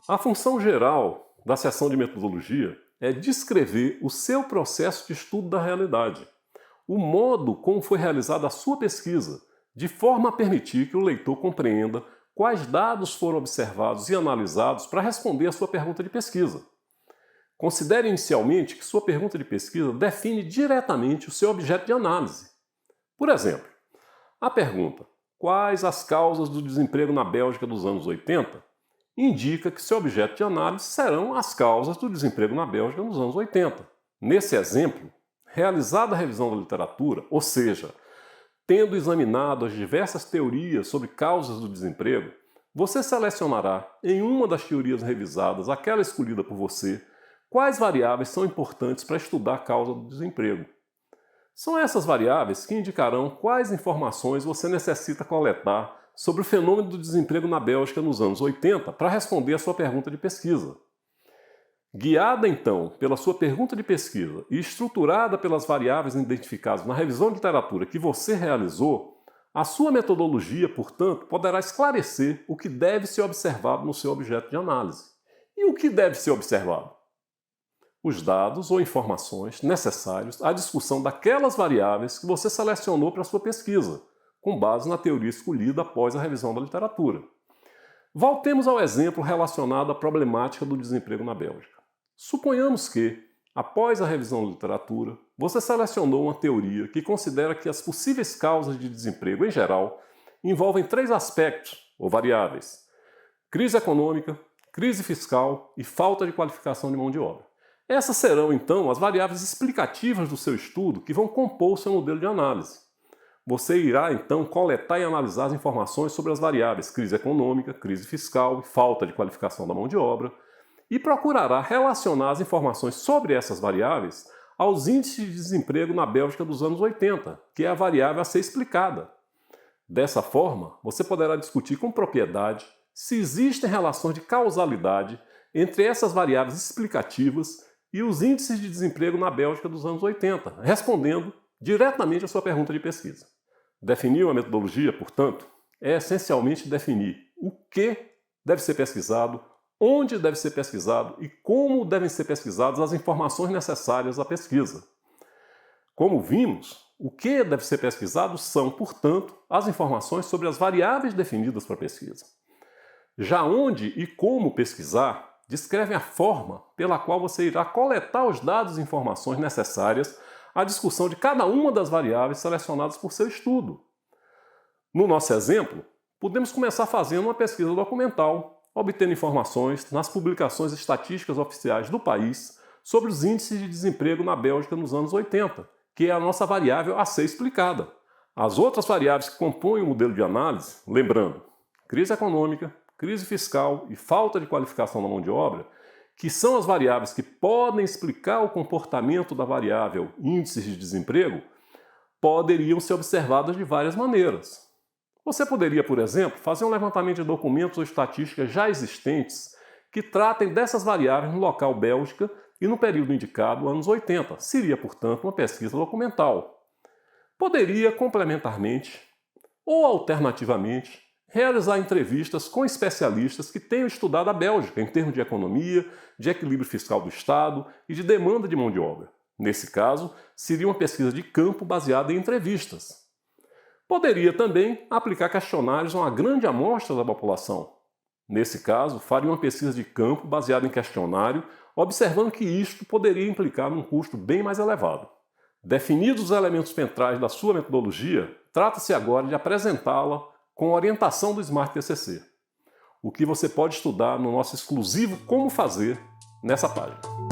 A função geral da seção de metodologia é descrever o seu processo de estudo da realidade, o modo como foi realizada a sua pesquisa, de forma a permitir que o leitor compreenda quais dados foram observados e analisados para responder a sua pergunta de pesquisa. Considere inicialmente que sua pergunta de pesquisa define diretamente o seu objeto de análise. Por exemplo, a pergunta "Quais as causas do desemprego na Bélgica dos anos 80?" indica que seu objeto de análise serão as causas do desemprego na Bélgica nos anos 80. Nesse exemplo, realizada a revisão da literatura, ou seja, tendo examinado as diversas teorias sobre causas do desemprego, você selecionará, em uma das teorias revisadas, aquela escolhida por você, quais variáveis são importantes para estudar a causa do desemprego. São essas variáveis que indicarão quais informações você necessita coletar sobre o fenômeno do desemprego na Bélgica nos anos 80 para responder a sua pergunta de pesquisa. Guiada, então, pela sua pergunta de pesquisa e estruturada pelas variáveis identificadas na revisão de literatura que você realizou, a sua metodologia, portanto, poderá esclarecer o que deve ser observado no seu objeto de análise. E o que deve ser observado? Os dados ou informações necessários à discussão daquelas variáveis que você selecionou para a sua pesquisa, com base na teoria escolhida após a revisão da literatura. Voltemos ao exemplo relacionado à problemática do desemprego na Bélgica. Suponhamos que, após a revisão da literatura, você selecionou uma teoria que considera que as possíveis causas de desemprego em geral envolvem três aspectos ou variáveis: crise econômica, crise fiscal e falta de qualificação de mão de obra. Essas serão, então, as variáveis explicativas do seu estudo que vão compor o seu modelo de análise. Você irá, então, coletar e analisar as informações sobre as variáveis crise econômica, crise fiscal e falta de qualificação da mão de obra e procurará relacionar as informações sobre essas variáveis aos índices de desemprego na Bélgica dos anos 80, que é a variável a ser explicada. Dessa forma, você poderá discutir com propriedade se existem relações de causalidade entre essas variáveis explicativas e os índices de desemprego na Bélgica dos anos 80, respondendo diretamente à sua pergunta de pesquisa. Definir uma metodologia, portanto, é essencialmente definir o que deve ser pesquisado, onde deve ser pesquisado e como devem ser pesquisadas as informações necessárias à pesquisa. Como vimos, o que deve ser pesquisado são, portanto, as informações sobre as variáveis definidas para a pesquisa. Já onde e como pesquisar descrevem a forma pela qual você irá coletar os dados e informações necessárias à discussão de cada uma das variáveis selecionadas por seu estudo. No nosso exemplo, podemos começar fazendo uma pesquisa documental, obtendo informações nas publicações estatísticas oficiais do país sobre os índices de desemprego na Bélgica nos anos 80, que é a nossa variável a ser explicada. As outras variáveis que compõem o modelo de análise, lembrando, crise econômica, crise fiscal e falta de qualificação da mão de obra, que são as variáveis que podem explicar o comportamento da variável índice de desemprego, poderiam ser observadas de várias maneiras. Você poderia, por exemplo, fazer um levantamento de documentos ou estatísticas já existentes que tratem dessas variáveis no local Bélgica e no período indicado, anos 80. Seria, portanto, uma pesquisa documental. Poderia, complementarmente ou alternativamente, realizar entrevistas com especialistas que tenham estudado a Bélgica em termos de economia, de equilíbrio fiscal do Estado e de demanda de mão de obra. Nesse caso, seria uma pesquisa de campo baseada em entrevistas. Poderia também aplicar questionários a uma grande amostra da população. Nesse caso, faria uma pesquisa de campo baseada em questionário, observando que isto poderia implicar num custo bem mais elevado. Definidos os elementos centrais da sua metodologia, trata-se agora de apresentá-la com orientação do Smart TCC, o que você pode estudar no nosso exclusivo Como Fazer nessa página.